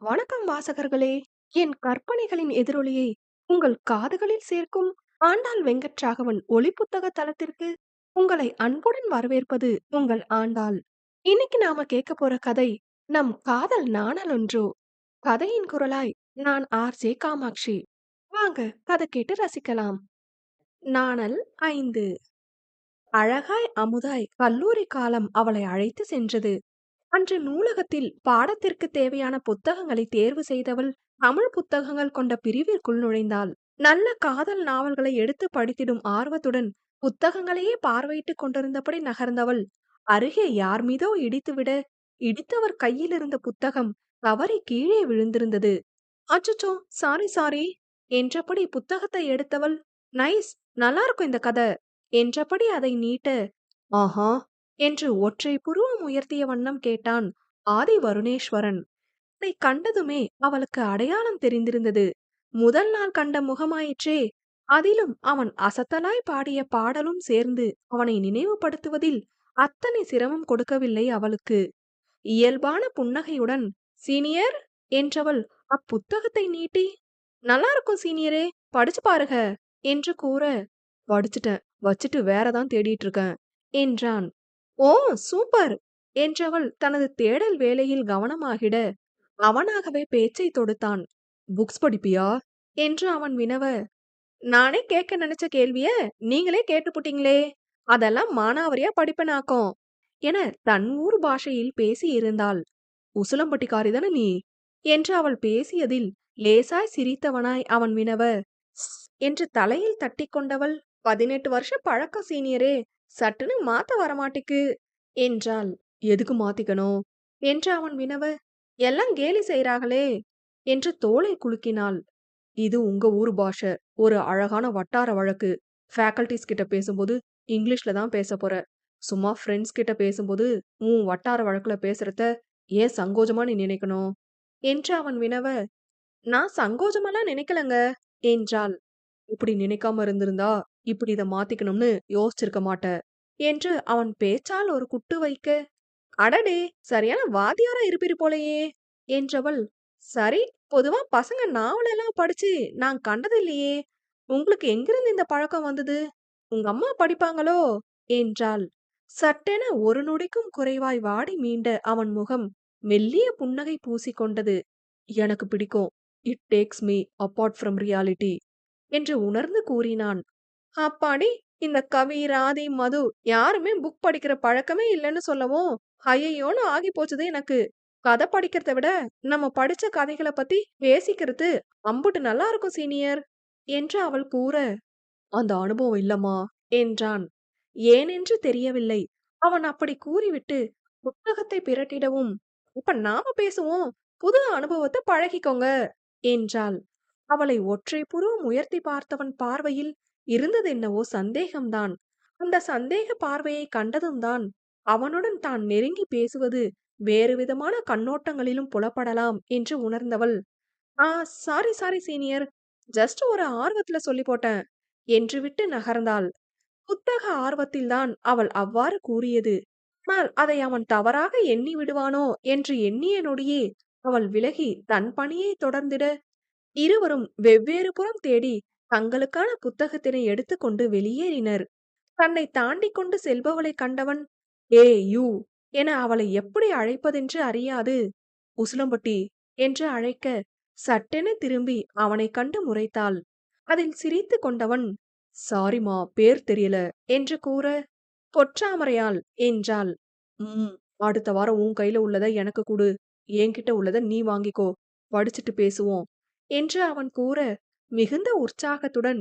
வணக்கம் வாசகர்களே! என் கற்பனைகளின் எதிரொலியை உங்கள் காதுகளில் சேர்க்கும் ஆண்டாள் வெங்கட்ராகவன் ஒலி புத்தக தளத்திற்கு உங்களை அன்புடன் வரவேற்பது உங்கள் ஆண்டாள். இன்னைக்கு நாம கேட்க போற கதை நம் காதல் நாணலொன்றோ. கதையின் குரலாய் நான் ஆர்.ஜே. காமாட்சி. வாங்க கதை கேட்டு ரசிக்கலாம். நாணல் 5. அழகாய் அமுதாய் கல்லூரி காலம் அவளை அழைத்து சென்றது. அன்று நூலகத்தில் பாடத்திற்கு தேவையான புத்தகங்களை தேர்வு செய்தவள் தமிழ் புத்தகங்கள் கொண்ட பிரிவிற்குள் நுழைந்தாள். நல்ல காதல் நாவல்களை எடுத்து படித்திடும் ஆர்வத்துடன் புத்தகங்களையே பார்வையிட்டுக் கொண்டிருந்தபடி நகர்ந்தவள் அருகே யார் மீதோ இடித்துவிட, இடித்தவர் கையில் இருந்த புத்தகம் தவறி கீழே விழுந்திருந்தது. அச்சச்சோ, சாரி சாரி என்றபடி புத்தகத்தை எடுத்தவள், நைஸ், நல்லா இருக்கும் இந்த கதை என்றபடி அதை நீட்ட, ஆஹா என்று ஒற்றை புருவம் உயர்த்திய வண்ணம் கேட்டான் ஆதி வருணேஸ்வரன். அதை கண்டதுமே அவளுக்கு அடையாளம் தெரிந்திருந்தது. முதல் நாள் கண்ட முகமாயிற்றே. அதிலும் அவன் அசத்தலாய் பாடிய பாடலும் சேர்ந்து அவனை நினைவுபடுத்துவதில் அத்தனை சிரமம் கொடுக்கவில்லை அவளுக்கு. இயல்பான புன்னகையுடன் சீனியர் என்றவள் அப்புத்தகத்தை நீட்டி, நல்லா இருக்கும் சீனியரே, படிச்சு பாருங்க என்று கூற, படிச்சுட்டேன், வச்சுட்டு வேறதான் தேடிட்டு இருக்கேன் என்றான். ஓ சூப்பர் என்றவள் தனது தேடல் வேலையில் கவனமாகிட, அவனாகவே பேச்சை தொடுத்தான். புக்ஸ் படிப்பியா என்று அவன் வினவ, நானே கேட்க நினைச்ச கேள்விய நீங்களே கேட்டுப்புட்டீங்களே, அதெல்லாம் மானாவரியா படிப்பனாக்கும் என தன் ஊர் பாஷையில் பேசி இருந்தாள். உசிலம்பட்டிக்காரி தானே நீ என்று அவள் பேசியதில் லேசாய் சிரித்தவனாய் அவன் வினவ, என்று தலையில் தட்டி கொண்டவள், 18 வருஷ பழக்கம் சீனியரே, சட்டுன்னு மாத்த வரமாட்டிக்கு என்றாள். எதுக்கு மாத்திக்கணும் என்று அவன் வினவ, எல்லாம் கேலி செய்றாங்களே என்று தோளை குலுக்கினாள். இது உங்க ஊர் பாஷை, ஒரு அழகான வட்டார வழக்கு. ஃபேக்கல்டிஸ் கிட்ட பேசும்போது இங்கிலீஷ்ல தான் பேச போற. சும்மா ஃப்ரெண்ட்ஸ் கிட்ட பேசும்போது உன் வட்டார வழக்குல பேசுறத ஏன் சங்கோஜமா நீ நினைக்கணும் என்று அவன் வினவ, நான் சங்கோஜமெல்லாம் நினைக்கலங்க என்றாள். இப்படி நினைக்காம இருந்திருந்தா இப்படி இத மாத்திக்கணும்னு யோசிச்சிருக்க மாட்ட என்று அவன் பேச்சால் ஒரு குட்டு வைக்க, அடடே, சரியான வாத்தியாரா இருப்பீர் போலயே என்றவள், சரி, பொதுவா பசங்க நாவலெல்லாம் படிச்சு நான் கண்டதில்லையே, உங்களுக்கு எங்கிருந்து இந்த பழக்கம் வந்தது, உங்க அம்மா படிப்பாங்களோ என்றாள். சட்டென ஒரு நொடிக்கும் குறைவாய் வாடி மீண்ட அவன் முகம் மெல்லிய புன்னகை பூசிக்கொண்டது. எனக்கு பிடிக்கும், it takes me apart from reality என்று உணர்ந்து கூறினான். அப்பாடி, இந்த கவி, ராதி, மது யாருமே புக் படிக்கிற பழக்கமே இல்லைன்னு சொல்லவும் ஐயையோன்னு ஆகி போச்சுது எனக்கு. கதை படிக்கிறத விட நம்ம படிச்ச கதைகளை பத்தி பேசிக்கிறது அம்புட்டு நல்லா இருக்கும் சீனியர் என்று அவள் கூற, அந்த அனுபவம் இல்லம்மா என்றான். ஏனென்று தெரியவில்லை. அவன் அப்படி கூறிவிட்டு புத்தகத்தை பிரட்டிடவும், அப்ப நாம பேசுவோம், புது அனுபவத்தை பழகிக்கோங்க என்றாள். அவளை ஒற்றை புருவம் உயர்த்தி பார்த்தவன் பார்வையில் இருந்ததென்னவோ சந்தேகம்தான். அந்த சந்தேக பார்வையை கண்டதும் தான் அவனுடன் தான் நெருங்கி பேசுவது வேறு விதமான கண்ணோட்டங்களிலும் புலப்படலாம் என்று உணர்ந்தவள், ஆ, சாரி சாரி சீனியர், ஜஸ்ட் ஒரு ஆர்வத்துல சொல்லி போட்டேன் என்று விட்டு நகர்ந்தாள். புத்தக ஆர்வத்தில்தான் அவள் அவ்வாறு கூறியது. ஆனால் அதை அவன் தவறாக எண்ணி விடுவானோ என்று எண்ணிய நொடியே அவள் விலகி தன் பணியை தொடர்ந்திட, இருவரும் வெவ்வேறு புறம் தேடி தங்களுக்கான புத்தகத்தினை எடுத்துக்கொண்டு வெளியேறினர். தன்னை தாண்டிக் கொண்டு செல்பவளை கண்டவன், ஏ யூ என அவளை எப்படி அழைப்பதென்று அறியாது, உசிலம்பட்டி என்று அழைக்க, சட்டென திரும்பி அவனைக் கண்டு முறைத்தாள். அதில் சிரித்து கொண்டவன், சாரிமா, பேர் தெரியல என்று கூற, பொற்றாமரையாள் என்றாள். ம், அடுத்த வாரம் உன் கையில உள்ளத எனக்கு கொடு, என்கிட்ட உள்ளத நீ வாங்கிக்கோ, படிச்சுட்டு பேசுவோம் என்று அவன் கூற, மிகுந்த உற்சாகத்துடன்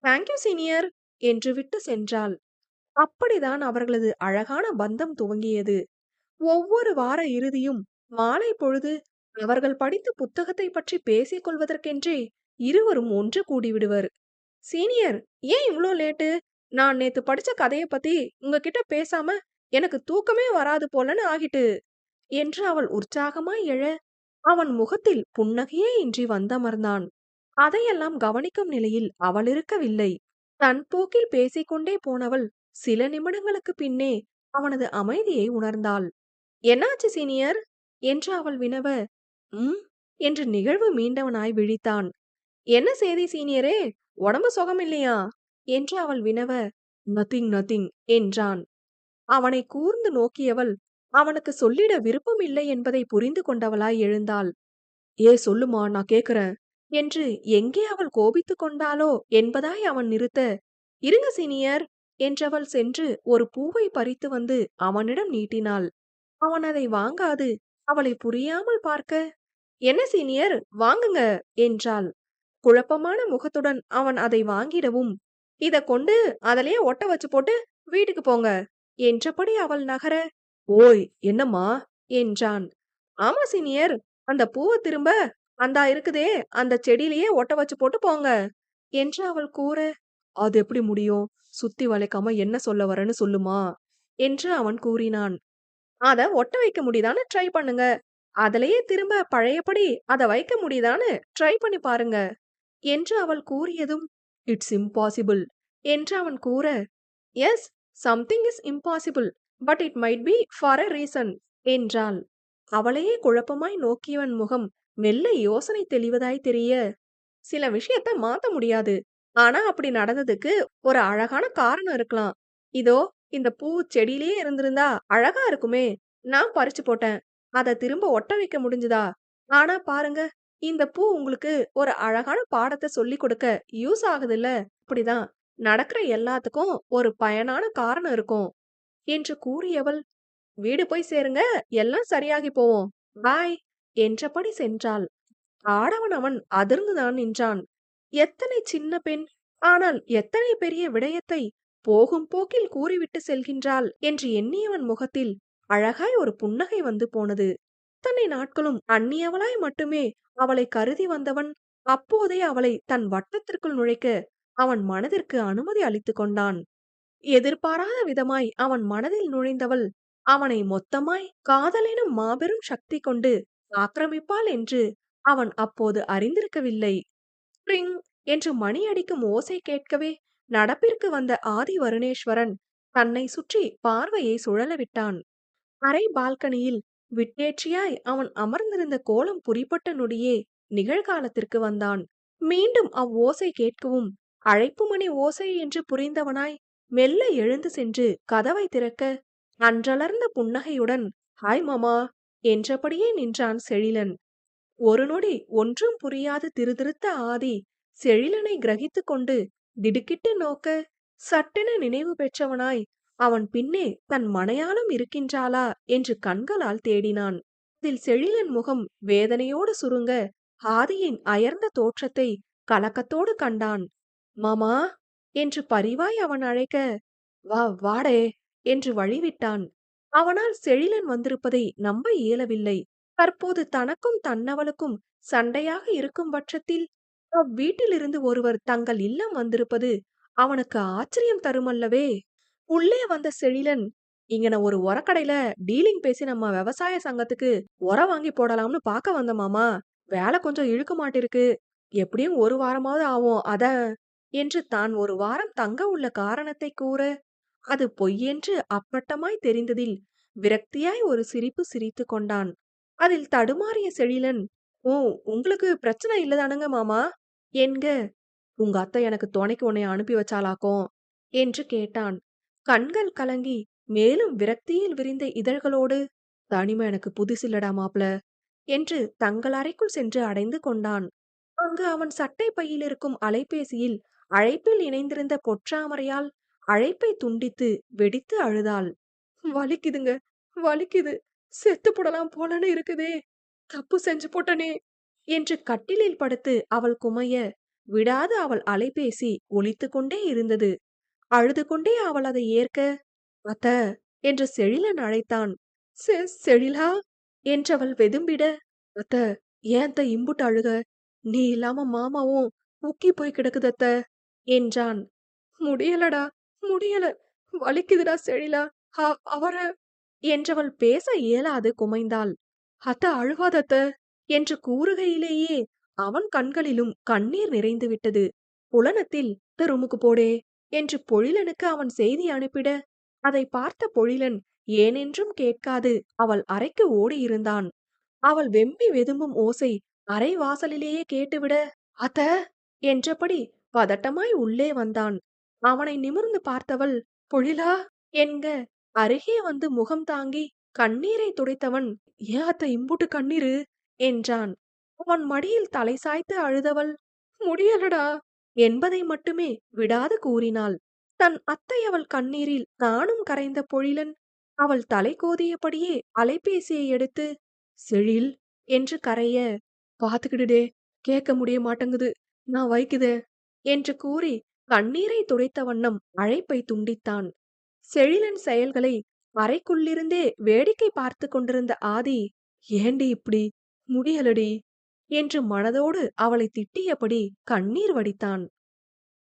தேங்க்யூ சீனியர் என்று விட்டு சென்றாள். அப்படிதான் அவர்களது அழகான பந்தம் துவங்கியது. ஒவ்வொரு வார இறுதியும் மாலை பொழுது அவர்கள் படித்த புத்தகத்தை பற்றி பேசிக் கொள்வதற்கென்றே இருவரும் ஒன்று கூடிவிடுவர். சீனியர், ஏன் இவ்ளோ லேட்டு, நான் நேத்து படிச்ச கதைய பத்தி உங்ககிட்ட பேசாம எனக்கு தூக்கமே வராது போலன்னு ஆகிட்டு என்று அவள் உற்சாகமாய் எழ, அவன் முகத்தில் புன்னகையே இன்றி வந்தமர்ந்தான். அதையெல்லாம் கவனிக்கும் நிலையில் அவள் இருக்கவில்லை. தன் போக்கில் பேசிக்கொண்டே போனவள் சில நிமிடங்களுக்கு பின்னே அவனது அமைதியை உணர்ந்தாள். என்னாச்சு சீனியர் என்று அவள் வினவ, ம் என்று நிகழ்வு மீண்டவனாய் விழித்தான். என்ன செய்தி சீனியரே, உடம்பு சுகமில்லையா என்று அவள் வினவ, நத்திங் நத்திங் என்றான். அவனை கூர்ந்து நோக்கியவள் அவனுக்கு சொல்லிட விருப்பம் இல்லை என்பதை புரிந்து கொண்டவளாய் எழுந்தாள். சொல்லுமா, நான் கேக்குறேன் என்று எங்கே அவள் கோபித்துக் கொண்டாளோ என்பதாய் அவன் நிறுத்த, இருங்க சீனியர் என்றவள் சென்று ஒரு பூவை பறித்து வந்து அவனிடம் நீட்டினாள். அவன் அதை வாங்காது அவளை புரியாமல் பார்க்க, என்ன சீனியர் வாங்குங்க என்றாள். குழப்பமான முகத்துடன் அவன் அதை வாங்கிடவும், இத கொண்டு அதிலேயே ஒட்ட வச்சு போட்டு வீட்டுக்கு போங்க என்றபடி அவள் நகர, ஓய் என்னம்மா என்றான். ஆமா சீனியர், அந்த பூவை திரும்ப அந்தா இருக்குதே அந்த செடியிலேயே ஒட்ட வச்சு போட்டு போங்க என்று அவள் கூற, அது எப்படி முடியும், சுத்தி வளைக்காம என்ன சொல்ல வரேன்னு சொல்லுமா என்று அவன் கூறினான். அத ஒட்ட வைக்க முடியுதான்னு ட்ரை பண்ணுங்க, அதிலேயே திரும்ப பழையபடி அத வைக்க முடியுதான்னு ட்ரை பண்ணி பாருங்க என்று அவள் கூறியதும், இட்ஸ் இம்பாசிபிள் என்று அவன் கூற, yes, something is impossible but it might be for a reason என்றாள். அவளையே குழப்பமாய் நோக்கியவன் முகம் மெல்ல யோசனை தெளிவதாய் தெரிய, சில விஷயத்த மாத்த முடியாது, ஆனா அப்படி நடந்ததுக்கு ஒரு அழகான காரணம் இருக்கலாம். இதோ இந்த பூ செடியிலேயே இருந்திருந்தா அழகா இருக்குமே, நான் பறிச்சு போட்டேன், அத திரும்ப ஒட்ட வைக்க முடிஞ்சுதா, ஆனா பாருங்க இந்த பூ உங்களுக்கு ஒரு அழகான பாடத்தை சொல்லி கொடுக்க யூஸ் ஆகுதுல்ல, அப்படிதான் நடக்கிற எல்லாத்துக்கும் ஒரு பயனான காரணம் இருக்கும் என்று கூறியவள், வீடு போய் சேருங்க, எல்லாம் சரியாகி போவோம், பாய் என்றபடி சென்றாள். ஆடவன் அவன் அதிர்ந்துதான் நின்றான். எத்தனை சின்ன பெண், ஆனால் எத்தனை பெரிய விடயத்தை போகும் போக்கில் கூறிவிட்டு செல்கின்றாள் என்று எண்ணியவன் முகத்தில் அழகாய் ஒரு புன்னகை வந்து போனது. இத்தனை நாட்களும் அந்நியவளாய் மட்டுமே அவளை கருதி வந்தவன் அப்போதே அவளை தன் வட்டத்திற்குள் நுழைக்க அவன் மனதிற்கு அனுமதி அளித்துக் கொண்டான். எதிர்பாராத விதமாய் அவன் மனதில் நுழைந்தவள் அவனை மொத்தமாய் காதலெனும் மாபெரும் சக்தி கொண்டு ஆக்கிரமிப்பாள் என்று அவன் அப்போது அறிந்திருக்கவில்லை. ரிங் என்று மணி அடிக்கும் ஓசை கேட்கவே நடப்பிற்கு வந்த ஆதி வருணேஸ்வரன் தன்னை சுற்றி பார்வையை சுழலவிட்டான். அரை பால்கனியில் விட்டேற்றியாய் அவன் அமர்ந்திருந்த கோலம் புரிபட்ட நொடியே நிகழ்காலத்திற்கு வந்தான். மீண்டும் அவ்வோசை கேட்கவும் அழைப்பு மணி ஓசை என்று புரிந்தவனாய் மெல்ல எழுந்து சென்று கதவை திறக்க, அன்றலர்ந்த புன்னகையுடன் ஹாய் மாமா என்றபடியே நின்றான் செழிலன். ஒரு நொடி ஒன்றும் புரியாது திருதிருத்த ஆதி செழிலனை கிரகித்து கொண்டு திடுக்கிட்டு நோக்க, சட்டென நினைவு பெற்றவனாய் அவன் பின்னே தன் மனையாளும் இருக்கின்றாளா என்று கண்களால் தேடினான். அதில் செழிலன் முகம் வேதனையோடு சுருங்க ஆதியின் அயர்ந்த தோற்றத்தை கலக்கத்தோடு கண்டான். மாமா என்று பரிவாய் அவன் அழைக்க, வா வாடே என்று வழிவிட்டான். அவனால் செழிலன் வந்திருப்பதை நம்ப இயலவில்லை. தற்போது தனக்கும் தன்னவளுக்கும் சண்டையாக இருக்கும் பட்சத்தில் அவ்வீட்டிலிருந்து ஒருவர் தங்கள் இல்லம் வந்திருப்பது அவனுக்கு ஆச்சரியம் தருமல்லவே. உள்ளே வந்த செழிலன், இங்கன ஒரு உரக்கடையில டீலிங் பேசி நம்ம விவசாய சங்கத்துக்கு உரம் வாங்கி போடலாம்னு பார்க்க வந்த மாமா, வேலை கொஞ்சம் இழுக்க மாட்டிருக்கு, எப்படியும் ஒரு வாரமாவது ஆகும் அத என்று தான் ஒரு வாரம் தங்க உள்ள காரணத்தை கூற, அது பொய்யென்று அப்பட்டமாய் தெரிந்ததில் விரக்தியாய் ஒரு சிரிப்பு சிரித்து கொண்டான். அதில் தடுமாறிய செழிலன், ஓ உங்களுக்கு பிரச்சனை இல்லதானுங்க மாமா என்க, உங்க அத்தை எனக்கு துணைக்கு உன்னை அனுப்பி வச்சாலாக்கும் என்று கேட்டான். கண்கள் கலங்கி மேலும் விரக்தியில் விரிந்த இதழ்களோடு, தனிமை எனக்கு புதுசில்லடா மாப்ள என்று தங்கள் அறைக்குள் சென்று அடைந்து கொண்டான். அங்கு அவன் சட்டை பையில் இருக்கும் அலைபேசியில் அழைப்பில் இணைந்திருந்த பொற்றாமரையால் அழைப்பை துண்டித்து வெடித்து அழுதாள். வலிக்குதுங்க, வலிக்குது, செத்து போடலாம் போலன்னு இருக்குதே, தப்பு செஞ்சு போட்டனே என்று கட்டிலில் படுத்து அவள் குமைய, விடாது அவள் அலைபேசி ஒலித்து கொண்டே இருந்தது. அழுது கொண்டே அவள் அதை ஏற்க, அத்த என்று செழிலன் அழைத்தான். செழிலா என்றவள் வெதும்பிட, அத்த ஏன் இம்புட்டு அழுக, நீ இல்லாம மாமாவும் முக்கி போய் கிடக்குதத்த என்றான். முடியலடா, முடியல, வலிக்குதுடா செழிலா, அவர என்றவள் பேச இயலாது குமைந்தாள். அத்த அழுவாதத்த என்று கூறுகையிலேயே அவன் கண்களிலும் கண்ணீர் நிறைந்து விட்டது. புலனத்தில் ரூமுக்கு போடே என்று பொழிலனுக்கு அவன் செய்தி அனுப்பிட, அதை பார்த்த பொழிலன் ஏனென்றும் கேட்காது அவள் அறைக்கு ஓடியிருந்தான். அவள் வெம்பி வெதும்பும் ஓசை அரை வாசலிலேயே கேட்டுவிட, "அத்த" என்றபடி பதட்டமாய் உள்ளே வந்தான். அவனை நிமிர்ந்து பார்த்தவள், "பொழிலா" என்க, அருகே வந்து முகம் தாங்கி கண்ணீரைத் துடைத்தவன், "ஏன் அத்த இம்புட்டு கண்ணீரு?" என்றான். அவன் மடியில் தலை சாய்த்து அழுதவள், "முடியலடா" என்பதை மட்டுமே விடாது கூறினாள். தன் அத்தை அவள் கண்ணீரில் தானும் கரைந்த பொழிலன் அவள் தலை கோதியபடியே அலைபேசியை எடுத்து, "செழில்" என்று கரைய, "பாத்துக்கிடுடே, கேட்க முடிய மாட்டங்குது, நான் வைக்குதே" என்று கூறி கண்ணீரை துடைத்த வண்ணம் அழைப்பை துண்டித்தான். செழிலன் செயல்களை அறைக்குள்ளிருந்தே வேடிக்கை பார்த்து கொண்டிருந்த ஆதி, "ஏண்டி இப்படி, முடியலடி" என்று மனதோடு அவளை திட்டியபடி கண்ணீர் வடித்தான்.